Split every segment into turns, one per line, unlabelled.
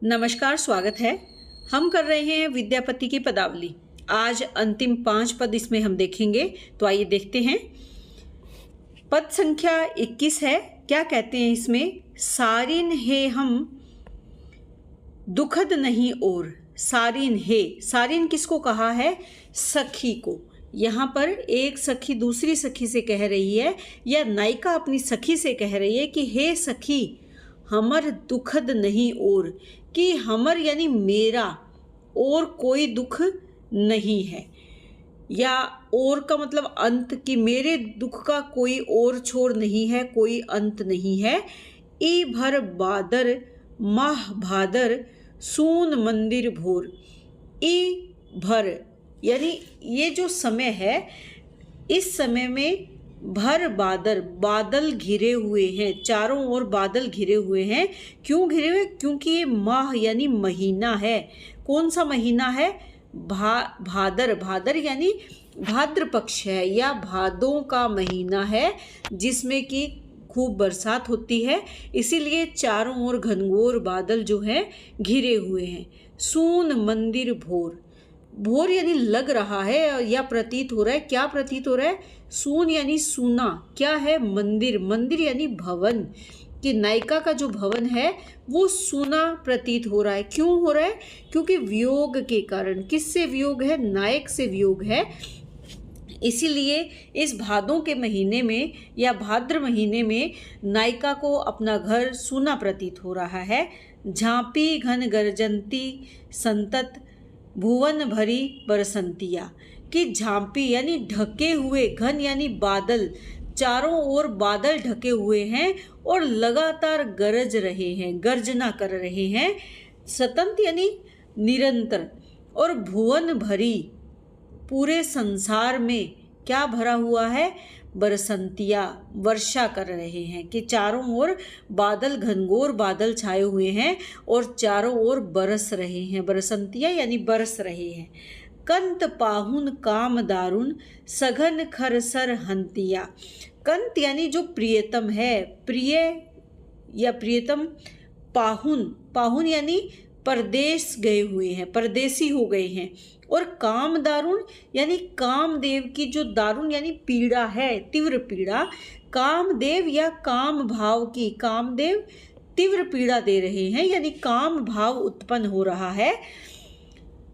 नमस्कार, स्वागत है। हम कर रहे हैं विद्यापति की पदावली। आज अंतिम 5 पद इसमें हम देखेंगे, तो आइए देखते हैं। पद संख्या 21 है। क्या कहते हैं इसमें? सारिन है हम दुखद नहीं और। सारिन है, सारिन किसको कहा है? सखी को। यहाँ पर एक सखी दूसरी सखी से कह रही है, या नायिका अपनी सखी से कह रही है कि हे सखी हमर दुखद नहीं और, कि हमर यानी मेरा और कोई दुख नहीं है, या और का मतलब अंत, कि मेरे दुख का कोई और छोर नहीं है, कोई अंत नहीं है। ई भर बादर माह भादर सून मंदिर भोर। ई भर यानी ये जो समय है, इस समय में भर बादल, बादल घिरे हुए हैं, चारों ओर बादल घिरे हुए हैं। क्यों घिरे हुए? क्योंकि ये माह यानी महीना है। कौन सा महीना है? भादर। भादर यानी भाद्र पक्ष है, या भादों का महीना है, जिसमें कि खूब बरसात होती है। इसीलिए चारों ओर घनघोर बादल जो है घिरे हुए हैं। सून मंदिर भोर। भोर यानी लग रहा है या प्रतीत हो रहा है। क्या प्रतीत हो रहा है? सून यानी सूना। क्या है? मंदिर। मंदिर यानी भवन, कि नायिका का जो भवन है वो सूना प्रतीत हो रहा है। क्यों हो रहा है? क्योंकि वियोग के कारण। किससे वियोग है? नायक से वियोग है। इसीलिए इस भादों के महीने में या भाद्र महीने में नायिका को अपना घर सूना प्रतीत हो रहा है। झांपी घन गर्जंती संतत भुवन भरी बरसंतिया, कि झांपी यानी ढके हुए, घन यानी बादल, चारों ओर बादल ढके हुए हैं और लगातार गरज रहे हैं, गर्जना कर रहे हैं। सतत यानी निरंतर, और भुवन भरी पूरे संसार में क्या भरा हुआ है? बरसंतिया, वर्षा कर रहे हैं, कि चारों ओर बादल, घनघोर बादल छाए हुए हैं और चारों ओर बरस रहे हैं। बरसंतिया यानी बरस रहे हैं। कंत पाहुन काम दारुन सघन खर सर हंतिया। कंत यानी जो प्रियतम है, प्रिय या प्रियतम। पाहुन, पाहुन यानी परदेश गए हुए हैं, परदेसी हो गए हैं। और काम दारुण यानी कामदेव की जो दारुण यानी पीड़ा है, तीव्र पीड़ा। कामदेव या काम भाव की, कामदेव तीव्र पीड़ा दे रहे हैं, यानी काम भाव उत्पन्न हो रहा है।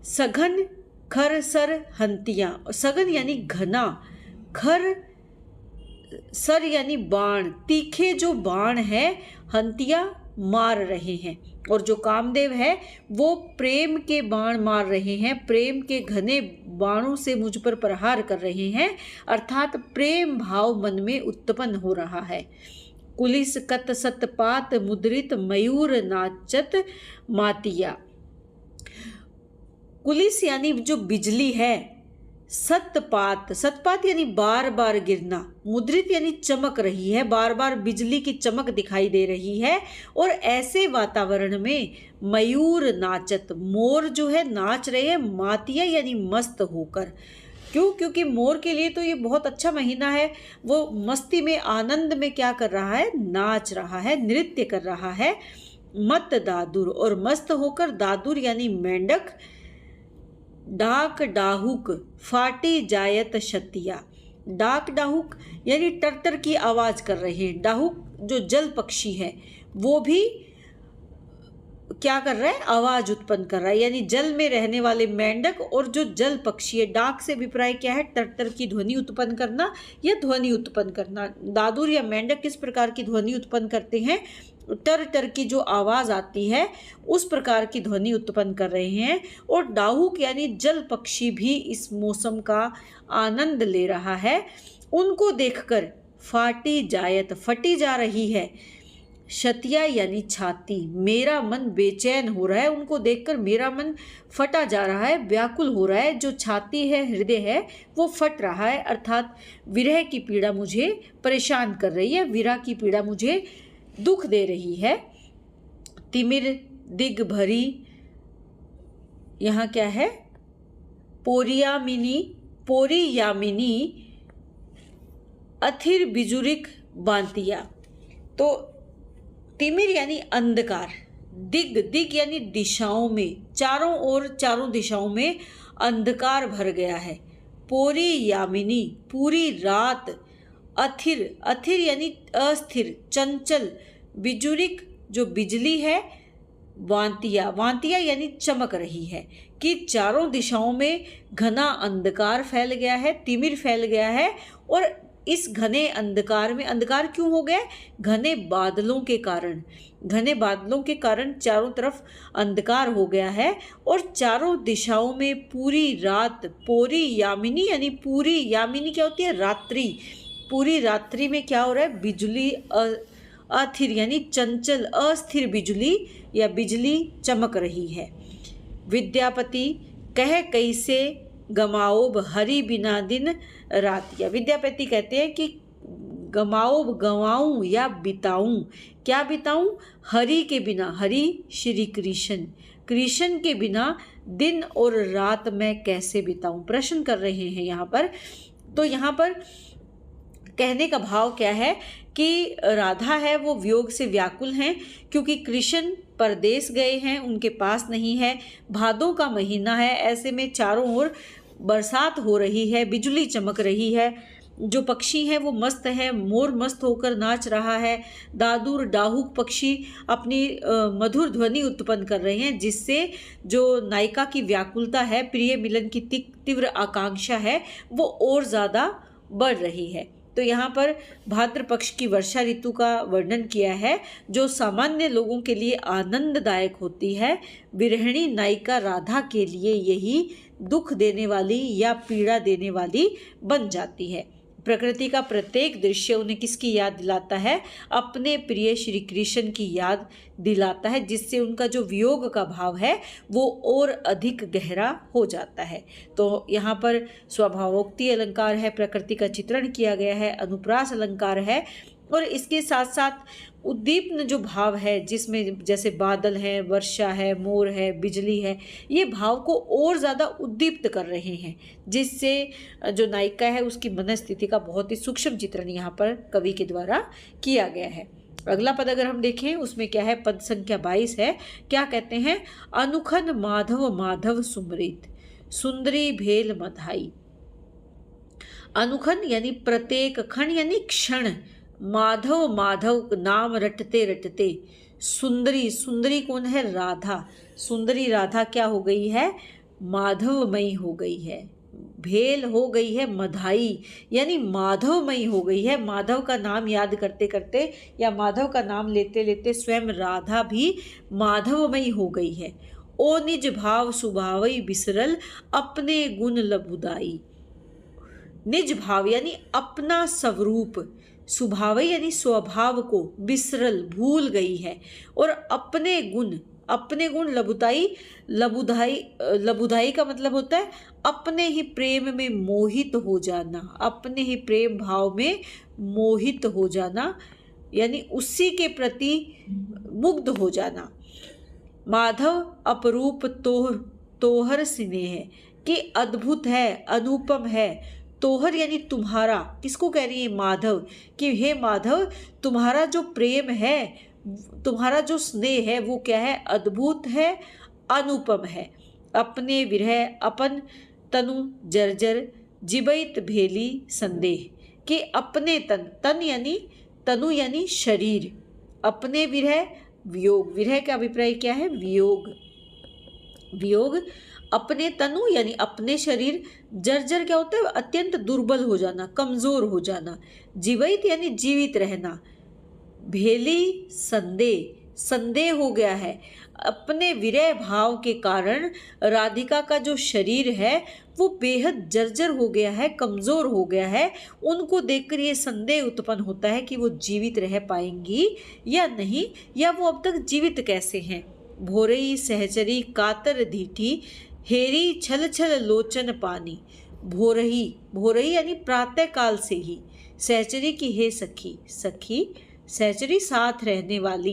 सघन खर सर हंतिया। सघन यानी घना, खर सर यानी बाण, तीखे जो बाण है, हंतिया मार रहे हैं। और जो कामदेव है वो प्रेम के बाण मार रहे हैं, प्रेम के घने बाणों से मुझ पर प्रहार कर रहे हैं, अर्थात प्रेम भाव मन में उत्पन्न हो रहा है। कुलिस कत सतपात मुद्रित मयूर नाचत मातिया। कुलिस यानी जो बिजली है, सतपात, सतपात यानी बार बार गिरना, मुद्रित यानी चमक रही है, बार बार बिजली की चमक दिखाई दे रही है। और ऐसे वातावरण में मयूर नाचत, मोर जो है नाच रहे हैं, मातिया यानी मस्त होकर। क्यों? क्योंकि मोर के लिए तो ये बहुत अच्छा महीना है। वो मस्ती में, आनंद में क्या कर रहा है? नाच रहा है, नृत्य कर रहा है। मत दादुर, और मस्त होकर, दादुर यानी मेंढक। डाक डाहुक फाटी जायत शतिया। डाक डाहुक यानी टरटर की आवाज़ कर रहे हैं। डाहुक जो जल पक्षी है वो भी क्या कर रहा है? आवाज़ उत्पन्न कर रहा है, यानी जल में रहने वाले मेंढक और जो जल पक्षी है। डाक से अभिप्राय क्या है? टरटर की ध्वनि उत्पन्न करना या ध्वनि उत्पन्न करना। दादुर या मेंढक किस प्रकार की ध्वनि उत्पन्न करते हैं? टर टर की जो आवाज़ आती है उस प्रकार की ध्वनि उत्पन्न कर रहे हैं। और डाहुक यानी जल पक्षी भी इस मौसम का आनंद ले रहा है। उनको देखकर फाटी जायत, फटी जा रही है। शतिया यानी छाती, मेरा मन बेचैन हो रहा है। उनको देखकर मेरा मन फटा जा रहा है, व्याकुल हो रहा है। जो छाती है, हृदय है, वो फट रहा है, अर्थात विरह की पीड़ा मुझे परेशान कर रही है, विरह की पीड़ा मुझे दुख दे रही है। तिमिर दिग भरी, यहाँ क्या है? पोरियामिनी, पोरी यामिनी अथिर बिजुरिक बांतिया। तो तिमिर यानी अंधकार, दिग, दिग यानी दिशाओं में, चारों ओर, चारों दिशाओं में अंधकार भर गया है। पोरी यामिनी, पूरी रात। अथिर, अथिर यानी अस्थिर, चंचल। बिजुरिक जो बिजली है। वांतिया, वांतिया यानी चमक रही है। कि चारों दिशाओं में घना अंधकार फैल गया है, तिमिर फैल गया है। और इस घने अंधकार में, अंधकार क्यों हो गया? घने बादलों के कारण, घने बादलों के कारण चारों तरफ अंधकार हो गया है। और चारों दिशाओं में पूरी रात, पूरी यामिनी यानी पूरी, यामिनी क्या होती है? रात्रि। पूरी रात्रि में क्या हो रहा है? बिजली अथिर यानी चंचल, अस्थिर बिजली या बिजली चमक रही है। विद्यापति कह कैसे गमाओब हरि बिना दिन रात। या विद्यापति कहते हैं कि गमाओब, गंवाऊं या बिताऊं। क्या बिताऊं? हरि के बिना, हरि श्री कृष्ण, कृष्ण के बिना दिन और रात मैं कैसे बिताऊं, प्रश्न कर रहे हैं यहाँ पर। तो यहाँ पर कहने का भाव क्या है कि राधा है वो वियोग से व्याकुल हैं, क्योंकि कृष्ण परदेश गए हैं, उनके पास नहीं है। भादों का महीना है, ऐसे में चारों ओर बरसात हो रही है, बिजली चमक रही है। जो पक्षी हैं वो मस्त है, मोर मस्त होकर नाच रहा है। दादुर, डाहुक पक्षी अपनी मधुर ध्वनि उत्पन्न कर रहे हैं, जिससे जो नायिका की व्याकुलता है, प्रिय मिलन की तीव्र आकांक्षा है, वो और ज़्यादा बढ़ रही है। तो यहाँ पर भाद्र पक्ष की वर्षा ऋतु का वर्णन किया है, जो सामान्य लोगों के लिए आनंददायक होती है। विरहिणी नायिका राधा के लिए यही दुख देने वाली या पीड़ा देने वाली बन जाती है। प्रकृति का प्रत्येक दृश्य उन्हें किसकी याद दिलाता है? अपने प्रिय श्री कृष्ण की याद दिलाता है, जिससे उनका जो वियोग का भाव है वो और अधिक गहरा हो जाता है। तो यहाँ पर स्वभावोक्ति अलंकार है, प्रकृति का चित्रण किया गया है, अनुप्रास अलंकार है, और इसके साथ साथ उद्दीपन जो भाव है, जिसमें जैसे बादल है, वर्षा है, मोर है, बिजली है, ये भाव को और ज़्यादा उद्दीप्त कर रहे हैं, जिससे जो नायिका है उसकी मनस्थिति का बहुत ही सूक्ष्म चित्रण यहाँ पर कवि के द्वारा किया गया है। अगला पद अगर हम देखें उसमें क्या है? पद संख्या 22 है। क्या कहते हैं? अनुखन माधव माधव सुमृत, सुंदरी भेल मधाई। अनुखन यानी प्रत्येक, खन यानी क्षण, माधव माधव नाम रटते रटते, सुंदरी, सुंदरी कौन है? राधा। सुंदरी राधा क्या हो गई है? माधवमयी हो गई है। भेल हो गई है मधाई, यानी माधवमयी हो गई है। माधव का नाम याद करते करते या माधव का नाम लेते लेते स्वयं राधा भी माधवमयी हो गई है। ओ निज भाव सुभावई बिसरल, अपने गुण लबुदाई। निज भाव यानी अपना स्वरूप, स्वभाव यानी स्वभाव को, बिसरल भूल गई है, और अपने गुण, अपने गुण लबुदाई, लबुदाई, लबुदाई का मतलब होता है अपने ही प्रेम में मोहित हो जाना, अपने ही प्रेम भाव में मोहित हो जाना, यानी उसी के प्रति मुग्ध हो जाना। माधव अपरूप तोहर स्नेह, कि अद्भुत है, अनुपम है। तोहर यानी तुम्हारा, किसको कह रही है? माधव, कि हे माधव तुम्हारा जो प्रेम है, तुम्हारा जो स्नेह है वो क्या है? अद्भुत है, अनुपम है। अपने विरह अपन तनु जर्जर, जिबैत भेली संदेह, कि अपने तन, तन यानी तनु यानी शरीर, अपने विरह वियोग, विरह का अभिप्राय क्या है? वियोग, वियोग। अपने तनु यानी अपने शरीर, जर्जर क्या होता है? अत्यंत दुर्बल हो जाना, कमजोर हो जाना। जीवित यानी जीवित रहना। भेली संदेह, संदेह हो गया है। अपने विरह भाव के कारण राधिका का जो शरीर है वो बेहद जर्जर हो गया है, कमज़ोर हो गया है। उनको देखकर ये संदेह उत्पन्न होता है कि वो जीवित रह पाएंगी या नहीं, या वो अब तक जीवित कैसे हैं। भोरई सहचरी कातर धीठी, हेरी छल छल लोचन पानी। भोरही, भोरही यानी प्रातः काल से ही। सहचरी की हे सखी, सखी सहचरी साथ रहने वाली।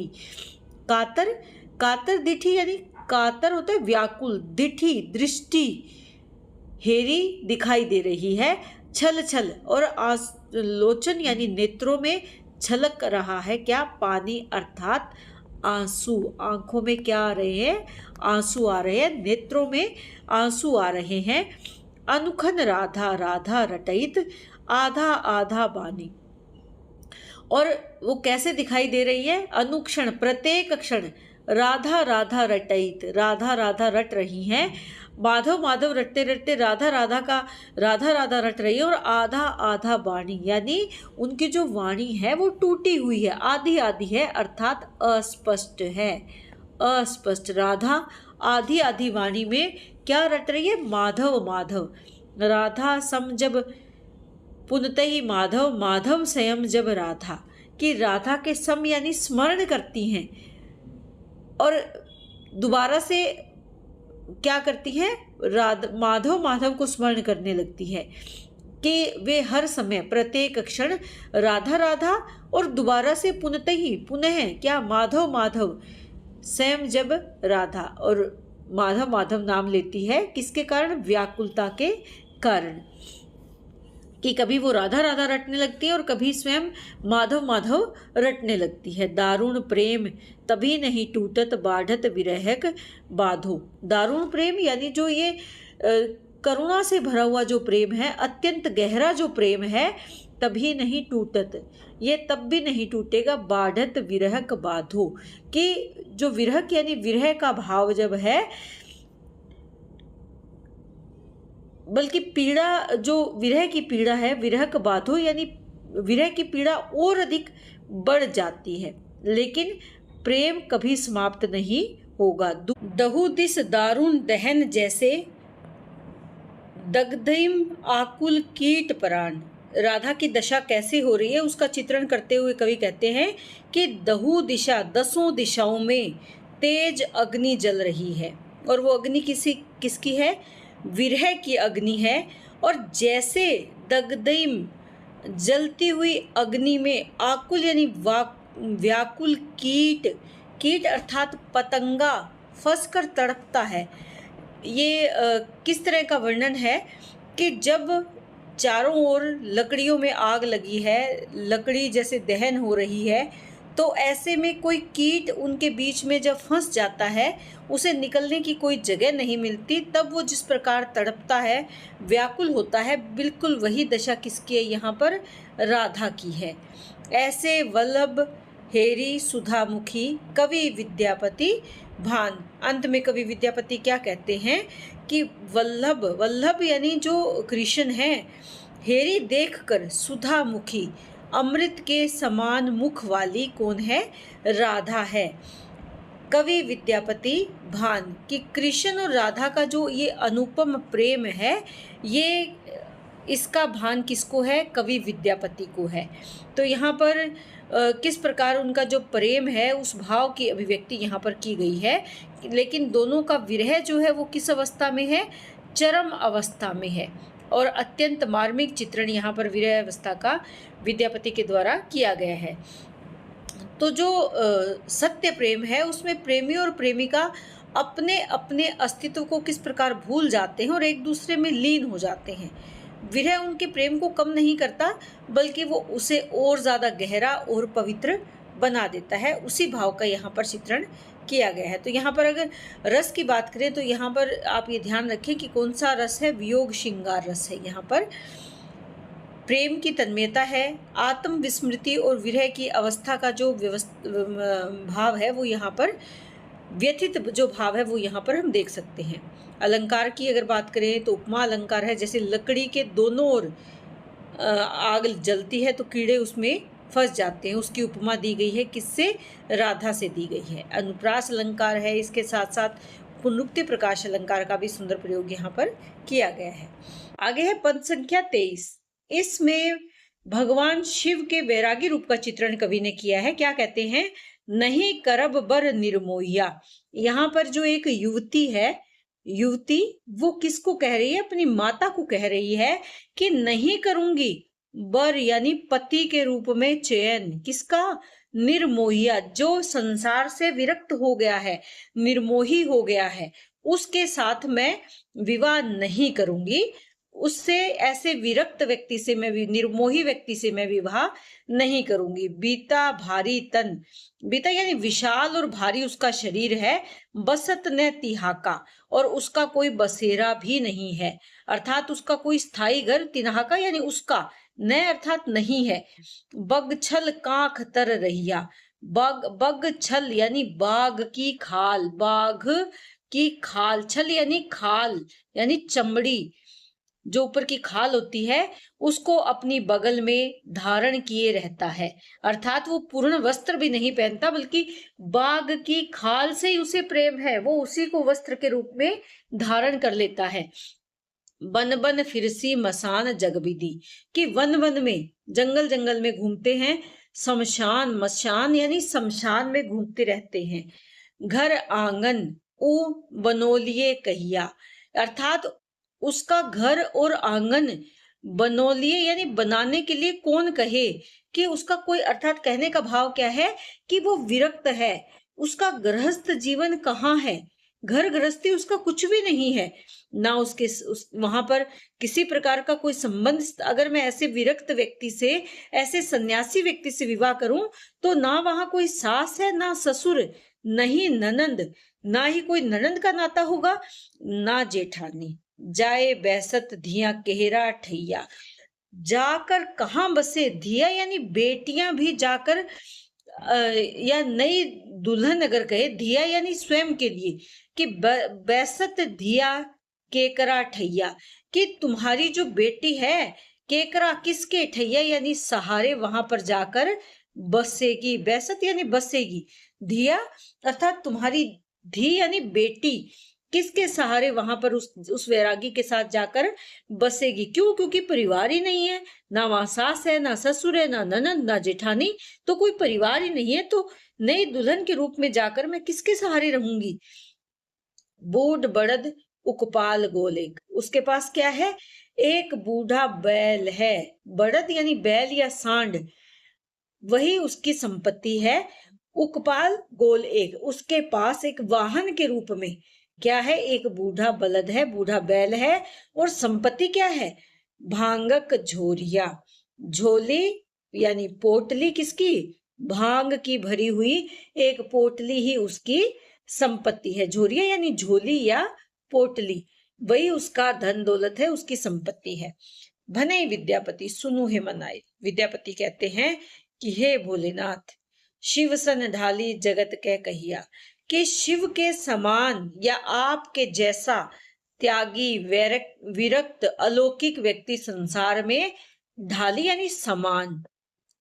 कातर, कातर दिठी यानी कातर होता है व्याकुल, दिठी दृष्टि, हेरी दिखाई दे रही है, छल छल और लोचन यानी नेत्रों में छलक रहा है क्या? पानी अर्थात आंसू, आंखों में क्या आ रहे हैं? आंसू आ रहे हैं, नेत्रों में आंसू आ रहे हैं। अनुखन राधा राधा रटैत आधा आधा बानी। और वो कैसे दिखाई दे रही है? अनुक्षण, प्रत्येक क्षण राधा राधा रटैत, राधा राधा रट रही हैं। माधव माधव रटते रटते राधा राधा रट रही है। और आधा आधा वाणी, यानी उनकी जो वाणी है वो टूटी हुई है, आधी आधी है, अर्थात अस्पष्ट है, अस्पष्ट। राधा आधी आधी वाणी में क्या रट रही है? माधव माधव। राधा सम जब पुनत ही माधव, माधव स्वयं जब राधा, कि राधा के सम यानी स्मरण करती हैं और दोबारा से क्या करती हैं? माधव माधव को स्मरण करने लगती है कि वे हर समय प्रत्येक क्षण राधा राधा और दोबारा से पुनः ही पुनः क्या? माधव माधव स्वयं जब राधा, और माधव माधव नाम लेती है किसके कारण? व्याकुलता के कारण, कि कभी वो राधा राधा रटने लगती है और कभी स्वयं माधव माधव रटने लगती है। दारुण प्रेम तभी नहीं टूटत बाढ़त विरहक बाधो। दारुण प्रेम यानी जो ये करुणा से भरा हुआ जो प्रेम है, अत्यंत गहरा जो प्रेम है, तभी नहीं टूटत, ये तब भी नहीं टूटेगा। बाढ़त विरहक बाधो, कि जो विरहक यानी विरह का भाव जब है, बल्कि पीड़ा, जो विरह की पीड़ा है, विरह का बाधो यानी विरह की पीड़ा और अधिक बढ़ जाती है, लेकिन प्रेम कभी समाप्त नहीं होगा। दहु दिस दारुण दहन जैसे दग्धिम आकुल कीट प्राण। राधा की दशा कैसे हो रही है उसका चित्रण करते हुए कवि कहते हैं कि दहु दिशा, दसों दिशाओं में तेज अग्नि जल रही है, और वो अग्नि किसकी है? विरह की अग्नि है। और जैसे दग्धिम, जलती हुई अग्नि में, आकुल यानी व्याकुल कीट, कीट अर्थात पतंगा फंस कर तड़पता है। ये किस तरह का वर्णन है कि जब चारों ओर लकड़ियों में आग लगी है, लकड़ी जैसे दहन हो रही है, तो ऐसे में कोई कीट उनके बीच में जब फंस जाता है, उसे निकलने की कोई जगह नहीं मिलती, तब वो जिस प्रकार तड़पता है, व्याकुल होता है, बिल्कुल वही दशा किसकी है? यहाँ पर राधा की है। ऐसे वल्लभ हेरी सुधामुखी कवि विद्यापति भान। अंत में कवि विद्यापति क्या कहते हैं कि वल्लभ, वल्लभ यानी जो कृष्ण है, हेरी देखकर सुधामुखी, अमृत के समान मुख वाली कौन है? राधा है। कवि विद्यापति भान, कि कृष्ण और राधा का जो ये अनुपम प्रेम है, ये इसका भान किसको है? कवि विद्यापति को है। तो यहाँ पर किस प्रकार उनका जो प्रेम है, उस भाव की अभिव्यक्ति यहाँ पर की गई है। लेकिन दोनों का विरह जो है वो किस अवस्था में है? चरम अवस्था में है। और अत्यंत मार्मिक चित्रण यहाँ पर विरह अवस्था का विद्यापति के द्वारा किया गया है। तो जो सत्य प्रेम है, उसमें प्रेमी और प्रेमिका अपने अपने अस्तित्व को किस प्रकार भूल जाते हैं और एक दूसरे में लीन हो जाते हैं। विरह उनके प्रेम को कम नहीं करता, बल्कि वो उसे और ज़्यादा गहरा और पवित्र बना देता है। उसी भाव का यहाँ पर चित्रण किया गया है। तो यहाँ पर अगर रस की बात करें तो यहाँ पर आप ये ध्यान रखें कि कौन सा रस है? वियोग श्रृंगार रस है। यहाँ पर प्रेम की तन्मयता है, आत्म विस्मृति और विरह की अवस्था का जो भाव है वो यहाँ पर, व्यथित जो भाव है वो यहाँ पर हम देख सकते हैं। अलंकार की अगर बात करें तो उपमा अलंकार है, जैसे लकड़ी के दोनों ओर आग जलती है तो कीड़े उसमें फंस जाते हैं, उसकी उपमा दी गई है। किससे? राधा से दी गई है। अनुप्रास अलंकार है, इसके साथ साथ पुनरुक्ति प्रकाश अलंकार का भी सुंदर प्रयोग यहाँ पर किया गया है। आगे है पद संख्या 23। इसमें भगवान शिव के वैरागी रूप का चित्रण कवि ने किया है। क्या कहते हैं? नहीं करब बर निर्मोहिया। यहाँ पर जो एक युवती है, युवती वो किसको कह रही है? अपनी माता को कह रही है कि नहीं करूंगी बर यानी पति के रूप में चयन। किसका? निर्मोहिया, जो संसार से विरक्त हो गया है, निर्मोही हो गया है, उसके साथ मैं विवाह नहीं करूंगी। उससे ऐसे विरक्त व्यक्ति से मैं निर्मोही व्यक्ति से मैं विवाह नहीं करूंगी। बीता भारी तन, बीता यानी विशाल और भारी उसका शरीर है। बसत न तिहाका, और उसका कोई बसेरा भी नहीं है, अर्थात उसका कोई स्थायी घर। तिहाका यानी उसका, न अर्थात नहीं है। बग छल कांख तर रहिया, बग बग छल यानी बाघ की खाल, बाघ की खाल, छल यानी खाल यानी चमड़ी, जो ऊपर की खाल होती है उसको अपनी बगल में धारण किए रहता है, अर्थात वो पूर्ण वस्त्र भी नहीं पहनता, बल्कि बाघ की खाल से ही उसे प्रेम है, वो उसी को वस्त्र के रूप में धारण कर लेता है। बन बन फिरसी मसान जगबिदी, कि वन वन में, जंगल जंगल में घूमते हैं। शमशान, मशान यानी शमशान में घूमते रहते हैं। घर आंगन ऊ बनोलिए कहिया, अर्थात उसका घर और आंगन बनोलिए यानी बनाने के लिए कौन कहे, कि उसका कोई, अर्थात कहने का भाव क्या है कि वो विरक्त है, उसका गृहस्थ जीवन कहाँ है, घर गृहस्थी उसका कुछ भी नहीं है, ना उसके वहां पर किसी प्रकार का कोई संबंध। अगर मैं ऐसे विरक्त व्यक्ति से, ऐसे सन्यासी व्यक्ति से विवाह करूं तो ना वहां कोई सास है, ना ससुर, नहीं ननंद, ना ही कोई ननंद का नाता होगा, ना जेठानी। जाए बैसत धिया केहरा ठैया, जाकर कहाँ बसे, धिया यानी बेटियां भी जाकर, या नई दुल्हन अगर कहे, धिया यानी स्वयं के लिए, कि बैसत धिया केकरा ठैया, कि तुम्हारी जो बेटी है, केकरा किसके, ठैया यानी सहारे, वहां पर जाकर बसेगी। बैसत यानी बसेगी, धिया अर्थात तुम्हारी धी यानी बेटी किसके सहारे वहां पर उस वैरागी के साथ जाकर बसेगी। क्यों? क्योंकि परिवार ही नहीं है, ना वहां सास है, ना ससुर है, ना ननंद, ना जेठानी, तो कोई परिवार ही नहीं है, तो नई दुल्हन के रूप में जाकर मैं किसके सहारे रहूंगी। बूढ़ बड़द उकपाल गोलेक, उसके पास क्या है, एक बूढ़ा बैल है। बड़द यानी बैल या सांड, वही उसकी संपत्ति है। उकपाल गोल एक, उसके पास एक वाहन के रूप में क्या है, एक बूढ़ा बलद है, बूढ़ा बैल है, और संपत्ति क्या है, भांगक झोरिया, झोली यानी पोटली किसकी, भांग की भरी हुई एक पोटली ही उसकी संपत्ति है। झोरिया यानी झोली या पोटली, वही उसका धन दौलत है, उसकी संपत्ति है। भने विद्यापति सुनु हे मनाए, विद्यापति कहते हैं कि हे भोलेनाथ, शिव सन ढाली जगत कह कहिया, कि शिव के समान या आपके जैसा त्यागी, विरक्त, अलौकिक व्यक्ति संसार में, ढाली यानी समान,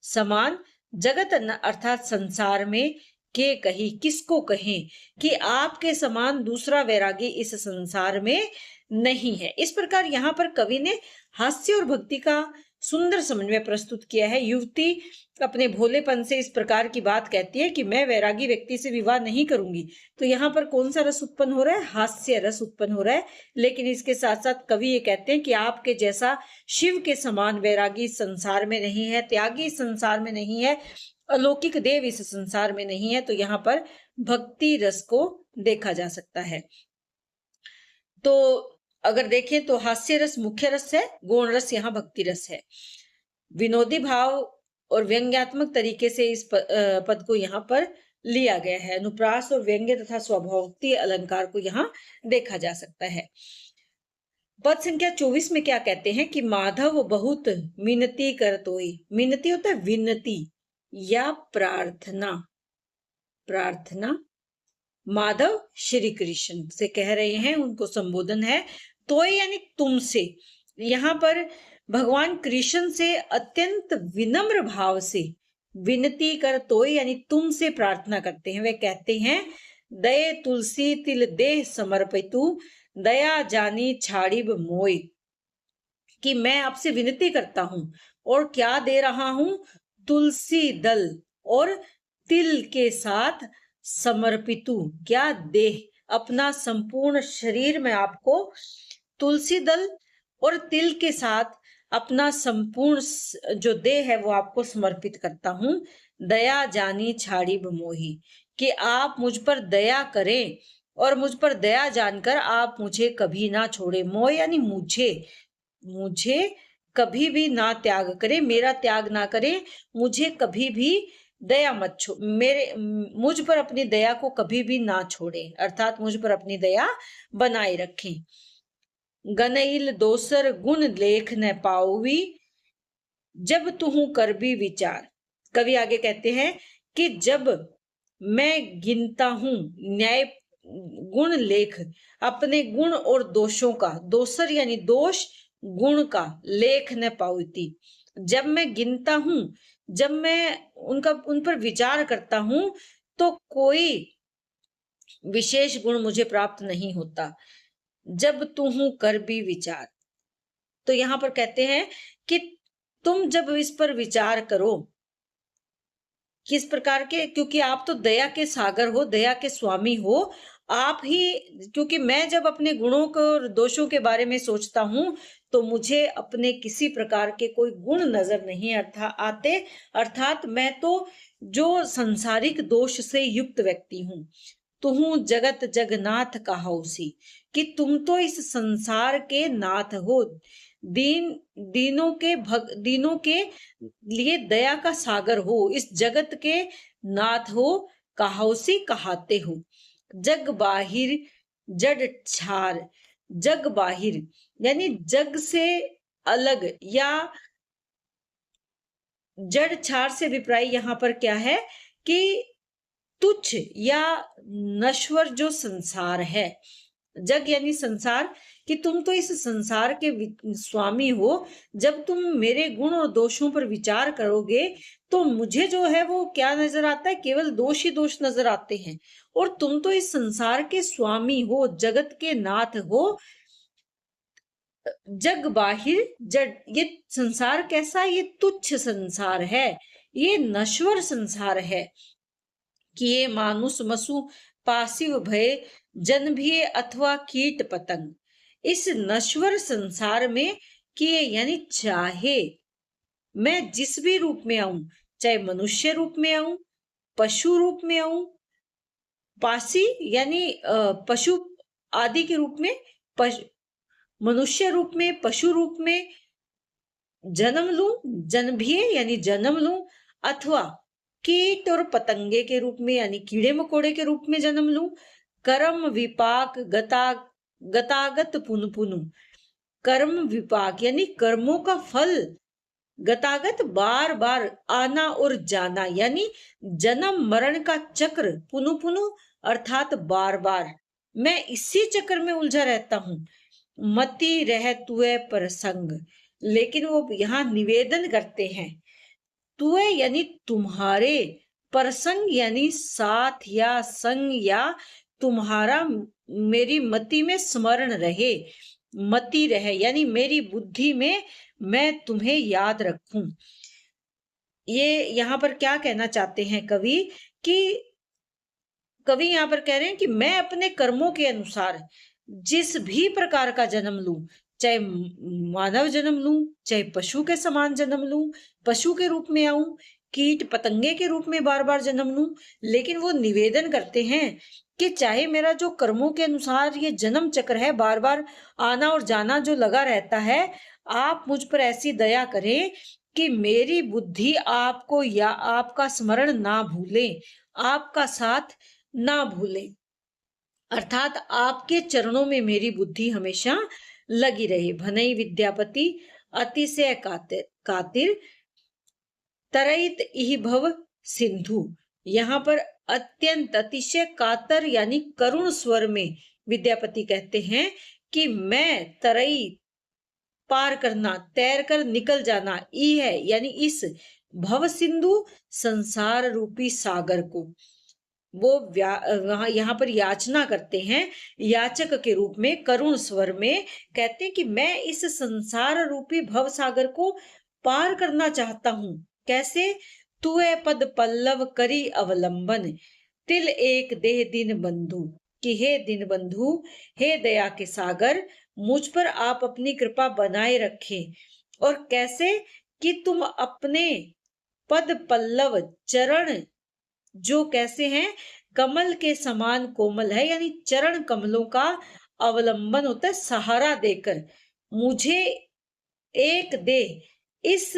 समान, जगत अर्थात संसार में, के कही किसको कहें, कि आपके समान दूसरा वैरागी इस संसार में नहीं है। इस प्रकार यहाँ पर कवि ने हास्य और भक्ति का सुंदर समन्वय प्रस्तुत किया है। युवती अपने भोलेपन से इस प्रकार की बात कहती है कि मैं वैरागी व्यक्ति से विवाह नहीं करूंगी, तो यहाँ पर कौन सा रस उत्पन्न हो रहा है, हास्य रस उत्पन्न हो रहा है। लेकिन इसके साथ साथ कवि ये कहते हैं कि आपके जैसा शिव के समान वैरागी संसार में नहीं है, त्यागी संसार में नहीं है, अलौकिक देव इस संसार में नहीं है। तो यहाँ पर भक्ति रस को देखा जा सकता है। तो अगर देखें तो हास्य रस मुख्य रस है, गौण रस यहाँ भक्ति रस है। विनोदी भाव और व्यंग्यात्मक तरीके से इस पद को यहाँ पर लिया गया है। अनुप्रास और व्यंग्य तथा स्वभावोक्ति अलंकार को यहाँ देखा जा सकता है। पद संख्या 24 में क्या कहते हैं कि माधव बहुत मिनती करतोई, मिनती होता है विनती या प्रार्थना, प्रार्थना। माधव श्री कृष्ण से कह रहे हैं, उनको संबोधन है। तोय यानी तुमसे, यहाँ पर भगवान कृष्ण से अत्यंत विनम्र भाव से विनती कर, तोय यानी तुमसे प्रार्थना करते हैं। वे कहते हैं दये तुलसी तिल देह समर्पितु, दया जानी छाड़िब मोय, कि मैं आपसे विनती करता हूं और क्या दे रहा हूं, तुलसी दल और तिल के साथ समर्पितु, क्या देह, अपना संपूर्ण शरीर में आपको तुलसी दल और तिल के साथ अपना संपूर्ण जो देह है वो आपको समर्पित करता हूं। दया जानी छाड़ी मोही, कि आप मुझ पर दया करें और मुझ पर दया जानकर आप मुझे कभी ना छोड़े। मोह यानी मुझे, मुझे कभी भी ना त्याग करे, मेरा त्याग ना करे, मुझे कभी भी दया मत छो मेरे मुझ पर अपनी दया को कभी भी ना छोड़े, अर्थात मुझ पर अपनी दया बनाए रखें। गनईल दोसर गुण लेख न पाओवी, जब तुहू कर भी विचार। कवि आगे कहते हैं कि जब मैं गिनता हूं न्याय गुण लेख, अपने गुण और दोषों का, दोसर यानी दोष, गुण का, लेख न पाऊती, जब मैं गिनता हूं, जब मैं उन पर विचार करता हूं, तो कोई विशेष गुण मुझे प्राप्त नहीं होता। जब तुहू कर भी विचार, तो यहां पर कहते हैं कि तुम जब इस पर विचार करो, किस प्रकार के, क्योंकि आप तो दया के सागर हो, दया के स्वामी हो, आप ही, क्योंकि मैं जब अपने गुणों को और दोषों के बारे में सोचता हूं, तो मुझे अपने किसी प्रकार के कोई गुण नजर नहीं आते, अर्थात मैं तो जो संसारिक दोष से युक्त व्यक्ति हूं। तुहू जगत जगन्नाथ कहाउसी, कि तुम तो इस संसार के नाथ हो, दीनों के लिए दया का सागर हो, इस जगत के नाथ हो, कहाउसी कहाते हो। जग बाहिर जड छार, जग बाहिर यानी जग से अलग, या जड़ छार से विप्राय यहाँ पर क्या है कि तुच्छ या नश्वर जो संसार है, जग यानी संसार, कि तुम तो इस संसार के स्वामी हो। जब तुम मेरे गुण और दोषों पर विचार करोगे, तो मुझे जो है वो क्या नजर आता है, केवल दोष ही दोष नजर आते हैं। और तुम तो इस संसार के स्वामी हो, जगत के नाथ हो। जग बाहिर जड़, ये संसार कैसा, ये तुच्छ संसार है, ये नश्वर संसार है। कि ये मानुष मसु पासिव भय जन भी अथवा कीट पतंग, इस नश्वर संसार में किए यानी चाहे मैं जिस भी रूप में आऊं, चाहे मनुष्य रूप में आऊं, पशु रूप में आऊं, पासी यानी पशु आदि के रूप में, मनुष्य रूप में, पशु रूप में जन्म लूं, जन्भिए यानी जन्म लूं, अथवा कीट और पतंगे के रूप में यानी कीड़े मकोड़े के रूप में जन्म लूं। कर्म विपाक गतागत पुन पुनु, कर्म विपाक यानी कर्मों का फल, गतागत बार बार आना और जाना, यानी जन्म मरण का चक्र, पुनु पुनु अर्थात बार बार, मैं इसी चक्र में उलझा रहता हूं। मति रह तुए प्रसंग, लेकिन वो यहाँ निवेदन करते हैं, तुए यानी तुम्हारे, प्रसंग यानी साथ या संग, या तुम्हारा मेरी मति में स्मरण रहे, मति रहे यानी मेरी बुद्धि में मैं तुम्हें याद रखूं। ये यहाँ पर क्या कहना चाहते हैं कवि, कि कवि यहाँ पर कह रहे हैं कि मैं अपने कर्मों के अनुसार जिस भी प्रकार का जन्म लूं, चाहे मानव जन्म लूं, चाहे पशु के समान जन्म लूं, पशु के रूप में आऊं, कीट पतंगे के रूप में बार बार जन्म लूं, लेकिन वो निवेदन करते हैं कि चाहे मेरा जो कर्मों के अनुसार ये जन्म चक्र है, बार बार आना और जाना जो लगा रहता है, आप मुझ पर ऐसी दया करें कि मेरी बुद्धि आपको या आपका स्मरण ना भूले, आपका साथ ना भूले, अर्थात आपके चरणों में मेरी बुद्धि हमेशा लगी रहे। भनई विद्यापति अतिशय कातिर तरैत इह भव सिंधु, यहाँ पर अत्यंत अतिशय कातर यानी करुण स्वर में विद्यापति कहते हैं कि मैं तरई पार करना, तैर कर निकल जाना, ई है यानी इस भव सिंधु संसार रूपी सागर को, वो यहाँ पर याचना करते हैं, याचक के रूप में करुण स्वर में कहते हैं कि मैं इस संसार रूपी भव सागर को पार करना चाहता हूं। कैसे? तुए पद पल्लव करी अवलंबन, तिल एक देह दिन बंधु, कि हे दिन बंधु, हे दया के सागर, मुझ पर आप अपनी कृपा बनाए रखें। और कैसे? कि तुम अपने पद पल्लव चरण जो कैसे हैं, कमल के समान कोमल है, यानी चरण कमलों का अवलंबन होता है, सहारा देकर मुझे एक दे इस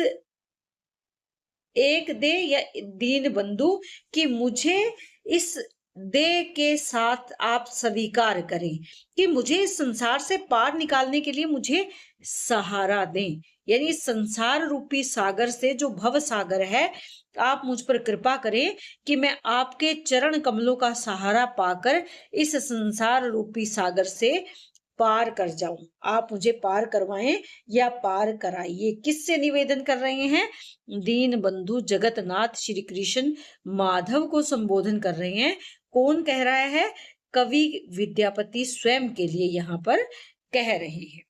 एक दे या दीन बंधु कि मुझे इस दे के साथ आप स्वीकार करें कि मुझे इस संसार से पार निकालने के लिए मुझे सहारा दें। यानी संसार रूपी सागर से, जो भव सागर है, आप मुझ पर कृपा करें कि मैं आपके चरण कमलों का सहारा पाकर इस संसार रूपी सागर से पार कर जाऊं। आप मुझे पार करवाएं या पार कराइए। किससे निवेदन कर रहे हैं? दीन बंधु जगतनाथ श्री कृष्ण माधव को संबोधन कर रहे हैं। कौन कह रहा है? कवि विद्यापति स्वयं के लिए यहाँ पर कह रहे हैं।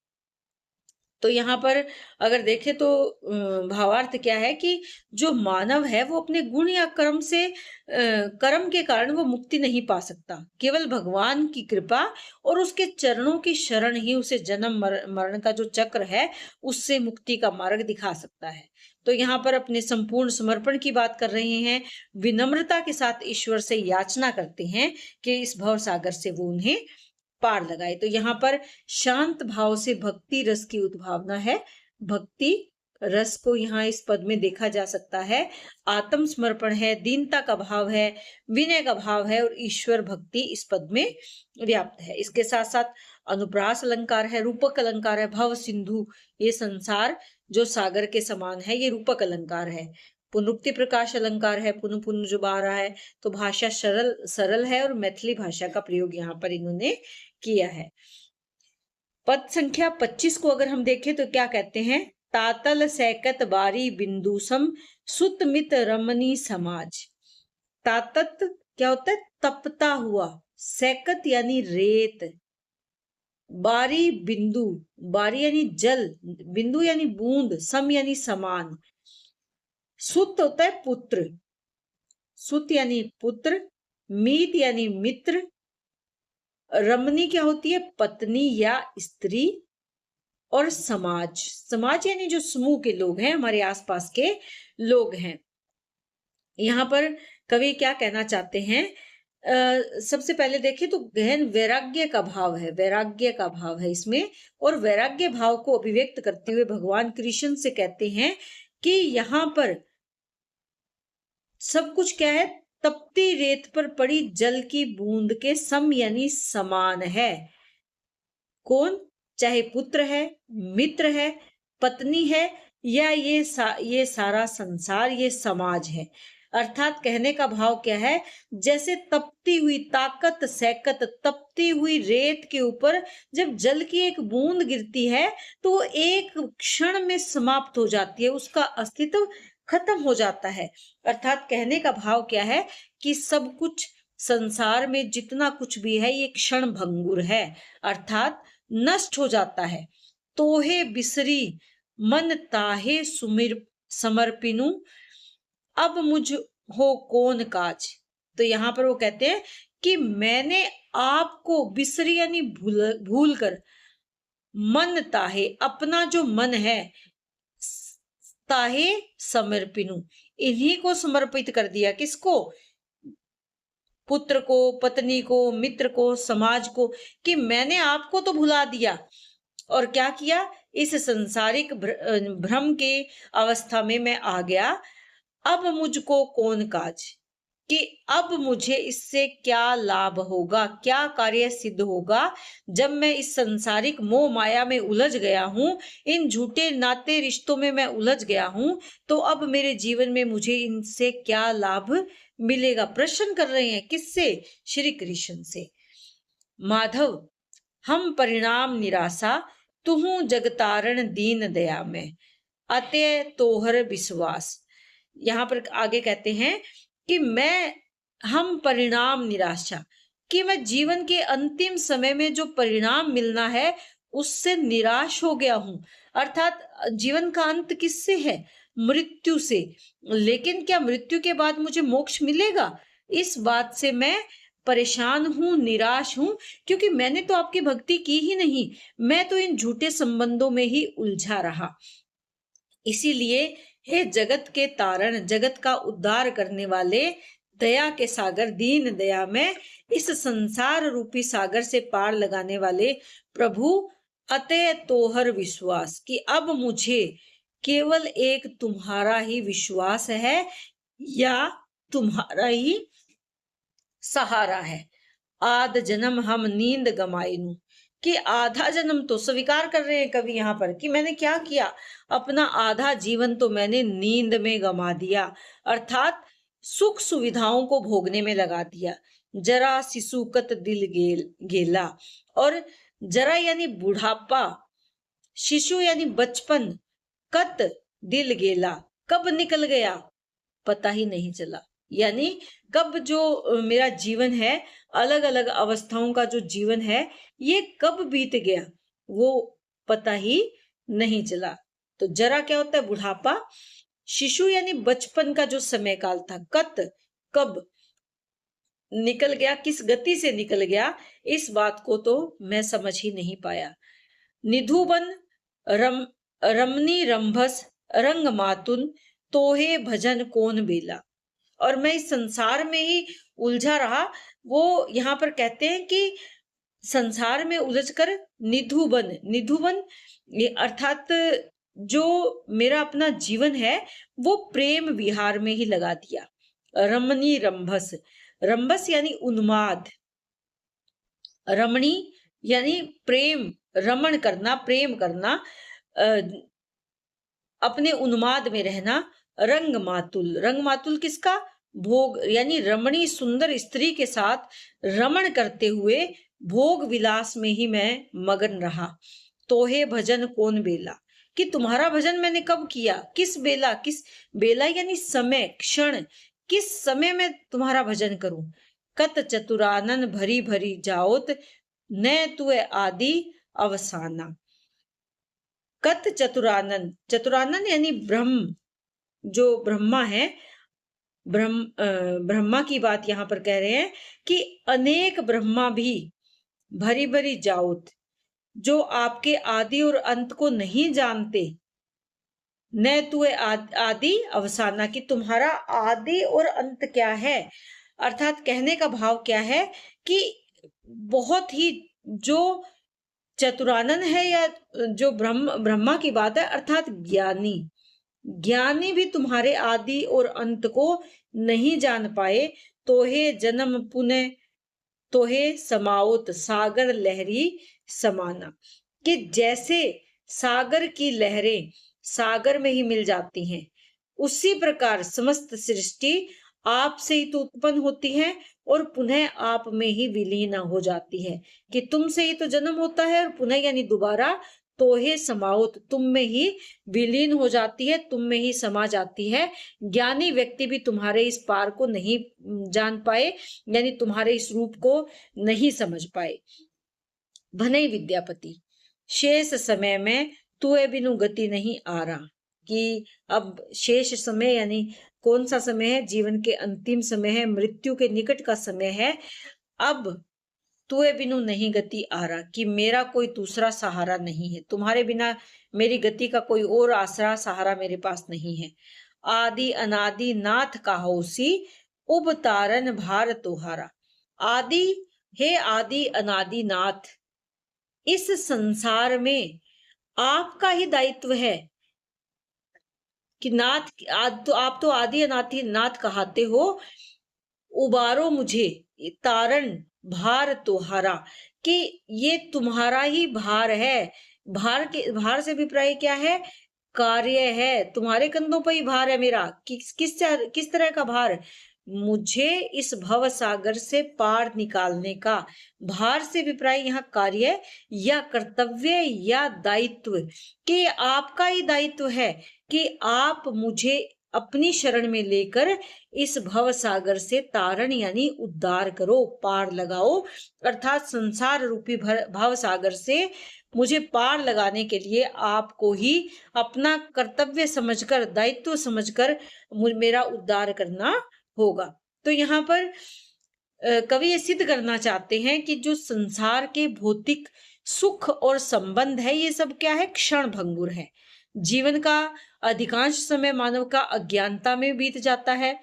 तो यहाँ पर अगर देखें तो भावार्थ क्या है कि जो मानव है वो अपने गुण या कर्म से कर्म के कारण वो मुक्ति नहीं पा सकता। केवल भगवान की कृपा और उसके चरणों की शरण ही उसे जन्म मरण का जो चक्र है उससे मुक्ति का मार्ग दिखा सकता है। तो यहाँ पर अपने संपूर्ण समर्पण की बात कर रहे हैं, विनम्रता के साथ ईश्वर से याचना करते हैं कि इस भव सागर से वो उन्हें पार लगाए। तो यहाँ पर शांत भाव से भक्ति रस की उद्भावना है। भक्ति रस को यहाँ इस पद में देखा जा सकता है। आत्म समर्पण है, दीनता का भाव है, विनय का भाव है और ईश्वर भक्ति इस पद में व्याप्त है। इसके साथ साथ अनुप्रास अलंकार है, रूपक अलंकार है, भव सिंधु, ये संसार जो सागर के समान है, ये रूपक अलंकार है। पुनरुक्ति प्रकाश अलंकार है, पुनः पुनः जो आ रहा है, तो भाषा सरल सरल है और मैथिली भाषा का प्रयोग यहाँ पर इन्होंने किया है। पद संख्या 25 को अगर हम देखें तो क्या कहते हैं? तातल सैकत बारी बिंदुसम सुत मित रमनी समाज। तातत क्या होता है? तपता हुआ, सैकत यानी रेत, बारी बिंदु, बारी यानी जल, बिंदु यानी बूंद, सम यानी समान, सुत होता है पुत्र, सुत यानी पुत्र, मीत यानी मित्र, रमनी क्या होती है? पत्नी या स्त्री, और समाज, समाज यानी जो समूह के लोग हैं, हमारे आसपास के लोग हैं। यहाँ पर कवि क्या कहना चाहते हैं? सबसे पहले देखें तो गहन वैराग्य का भाव है, वैराग्य का भाव है इसमें, और वैराग्य भाव को अभिव्यक्त करते हुए भगवान कृष्ण से कहते हैं कि यहाँ पर सब कुछ क्या है? तपती रेत पर पड़ी जल की बूंद के सम यानी समान है। कौन? चाहे पुत्र है, मित्र है, पत्नी है, या ये सारा संसार, ये समाज है। अर्थात कहने का भाव क्या है? जैसे तपती हुई ताकत सैकत, तपती हुई रेत के ऊपर जब जल की एक बूंद गिरती है तो वो एक क्षण में समाप्त हो जाती है, उसका अस्तित्व खत्म हो जाता है। अर्थात कहने का भाव क्या है कि सब कुछ संसार में जितना कुछ भी है ये क्षण भंगुर है, अर्थात नष्ट हो जाता है। तोहे बिसरी मन ताहे सुमिर समर्पिनु, अब मुझ हो कौन काज। तो यहाँ पर वो कहते हैं कि मैंने आपको बिसरी यानी भूल कर, मन ताहे, अपना जो मन है, ताहे समर्पिनु, इन्हीं को समर्पित कर दिया। किसको? पुत्र को, पत्नी को, मित्र को, समाज को, कि मैंने आपको तो भुला दिया और क्या किया? इस संसारिक भ्रम के अवस्था में मैं आ गया। अब मुझको कौन काज, कि अब मुझे इससे क्या लाभ होगा, क्या कार्य सिद्ध होगा जब मैं इस संसारिक मोह माया में उलझ गया हूं, इन झूठे नाते रिश्तों में मैं उलझ गया हूं, तो अब मेरे जीवन में मुझे इनसे क्या लाभ मिलेगा? प्रश्न कर रहे हैं किससे? श्री कृष्ण से। माधव हम परिणाम निराशा, तुहु जगतारण दीन दया में, अतः तोहर विश्वास। यहाँ पर आगे कहते हैं कि हम परिणाम निराशा, कि मैं जीवन के अंतिम समय में जो परिणाम मिलना है उससे निराश हो गया हूं। अर्थात जीवन का अंत किससे है? मृत्यु से। लेकिन क्या मृत्यु के बाद मुझे मोक्ष मिलेगा? इस बात से मैं परेशान हूं, निराश हूं, क्योंकि मैंने तो आपकी भक्ति की ही नहीं, मैं तो इन झूठे संबंधों में ही उलझा रहा। इसीलिए हे जगत के तारण, जगत का उद्धार करने वाले, दया के सागर, दीन दया में इस संसार रूपी सागर से पार लगाने वाले प्रभु, अतः तोहर विश्वास, कि अब मुझे केवल एक तुम्हारा ही विश्वास है या तुम्हारा ही सहारा है। आध जन्म हम नींद गमाइनु, कि आधा जन्म तो स्वीकार कर रहे हैं कवि यहाँ पर कि मैंने क्या किया, अपना आधा जीवन तो मैंने नींद में गमा दिया, अर्थात सुख सुविधाओं को भोगने में लगा दिया। जरा शिशुकत दिल गेला, और जरा यानी बुढ़ापा, शिशु यानी बचपन, कत दिल गेला, कब निकल गया पता ही नहीं चला। यानी कब जो मेरा जीवन है, अलग अलग अवस्थाओं का जो जीवन है, ये कब बीत गया वो पता ही नहीं चला। तो जरा क्या होता है, बुढ़ापा, शिशु यानी बचपन का जो समय काल था, कत कब निकल गया, किस गति से निकल गया, इस बात को तो मैं समझ ही नहीं पाया। निधुबन रम रमनी रंभस रंग मातुन, तोहे भजन कौन बेला, और मैं इस संसार में ही उलझा रहा। वो यहाँ पर कहते हैं कि संसार में उलझकर निधुबन, निधुबन ये अर्थात जो मेरा अपना जीवन है वो प्रेम विहार में ही लगा दिया। रमणी रंभस, रंभस यानी उन्माद, रमणी यानी प्रेम, रमण करना, प्रेम करना, अपने उन्माद में रहना। रंग मातुल, रंग मातुल किसका, भोग यानी रमणी सुंदर स्त्री के साथ रमण करते हुए भोग विलास में ही मैं मगन रहा। तोहे भजन कौन बेला, कि तुम्हारा भजन मैंने कब किया, किस बेला, किस बेला यानी समय, क्षण, किस समय में तुम्हारा भजन करूं। कत चतुरानन भरी भरी जाओत, न तुए आदि अवसाना। कत चतुरानन, चतुरानन यानी ब्रह्म, जो ब्रह्मा है, ब्रह्मा की बात यहाँ पर कह रहे हैं कि अनेक ब्रह्मा भी भरी भरी जाओत, जो आपके आदि और अंत को नहीं जानते, न तुए आदि अवसाना, कि तुम्हारा आदि और अंत क्या है। अर्थात कहने का भाव क्या है कि बहुत ही जो चतुरानन है या जो ब्रह्मा की बात है, अर्थात ज्ञानी, ज्ञानी भी तुम्हारे आदि और अंत को नहीं जान पाए। तोहे जन्म पुनः तोहे समाओत सागर लहरी समाना, कि जैसे सागर की लहरें सागर में ही मिल जाती हैं, उसी प्रकार समस्त सृष्टि आपसे ही तो उत्पन्न होती है और पुनः आप में ही विलीन हो जाती है, कि तुमसे ही तो जन्म होता है और पुनः यानी दोबारा तोहे समाओत, तुम में ही विलीन हो जाती है, तुम में ही समा जाती है। ज्ञानी व्यक्ति भी तुम्हारे इस पार को नहीं जान पाए, यानी तुम्हारे इस रूप को नहीं समझ पाए। भनई विद्यापति, शेष समय में तुए बिनु गति नहीं आ रहा, कि अब शेष समय यानी कौन सा समय है, जीवन के अंतिम समय है, मृत्यु के निकट का समय है। अब तुए बिनु नहीं गति आ रहा, कि मेरा कोई दूसरा सहारा नहीं है, तुम्हारे बिना मेरी गति का कोई और आसरा सहारा मेरे पास नहीं है। आदि अनादि नाथ कहाऊसी, उबतारन भार तुहारा। आदि, हे आदि अनादि नाथ, इस संसार में आपका ही दायित्व है कि नाथ, आप तो आदि अनादि नाथ कहाते हो, उबारो मुझे, तारण भार तुहारा, कि ये तुम्हारा ही भार है। भार से अभिप्राय क्या है, कार्य है, तुम्हारे कंधों पर ही भार है मेरा। किस तरह का भार, मुझे इस भव सागर से पार निकालने का। भार से अभिप्राय यहाँ कार्य या कर्तव्य या दायित्व, कि आपका ही दायित्व है कि आप मुझे अपनी शरण में लेकर इस भव सागर से तारण यानी उद्धार करो, पार लगाओ। अर्थात संसार रूपी भव सागर से मुझे पार लगाने के लिए आपको ही अपना कर्तव्य समझकर, दायित्व समझकर मेरा उद्धार करना होगा। तो यहाँ पर कवि ये सिद्ध करना चाहते हैं कि जो संसार के भौतिक सुख और संबंध है, ये सब क्या है, क्षण भंगुर है। जीवन का अधिकांश समय मानव का अज्ञानता में बीत जाता है,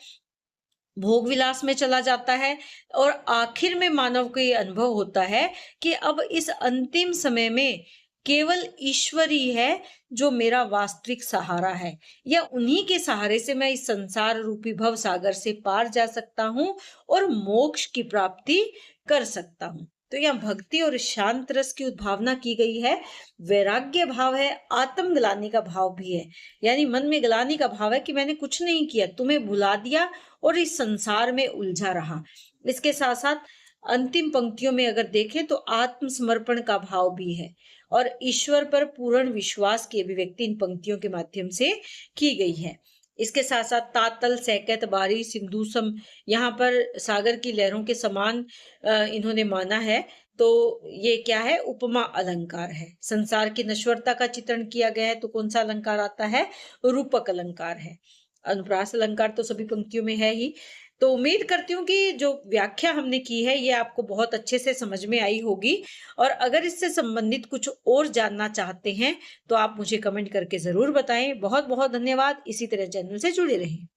भोग विलास में चला जाता है, और आखिर में मानव को ये अनुभव होता है कि अब इस अंतिम समय में केवल ईश्वर ही है जो मेरा वास्तविक सहारा है, या उन्हीं के सहारे से मैं इस संसार रूपी भव सागर से पार जा सकता हूँ और मोक्ष की प्राप्ति कर सकता हूँ। तो यहाँ भक्ति और शांत रस की उद्भावना की गई है। वैराग्य भाव है, आत्मग्लानि का भाव भी है, यानी मन में ग्लानि का भाव है कि मैंने कुछ नहीं किया, तुम्हें भुला दिया और इस संसार में उलझा रहा। इसके साथ साथ अंतिम पंक्तियों में अगर देखें तो आत्मसमर्पण का भाव भी है और ईश्वर पर पूर्ण विश्वास की अभिव्यक्ति इन पंक्तियों के माध्यम से की गई है। इसके साथ साथ तातल सैकत बारी सिंधु सम, यहाँ पर सागर की लहरों के समान इन्होंने माना है। तो ये क्या है? उपमा अलंकार है। संसार की नश्वरता का चित्रण किया गया है तो कौन सा अलंकार आता है? रूपक अलंकार है। अनुप्रास अलंकार तो सभी पंक्तियों में है ही। तो उम्मीद करती हूँ कि जो व्याख्या हमने की है ये आपको बहुत अच्छे से समझ में आई होगी, और अगर इससे संबंधित कुछ और जानना चाहते हैं तो आप मुझे कमेंट करके जरूर बताएं। बहुत बहुत धन्यवाद। इसी तरह चैनल से जुड़े रहें।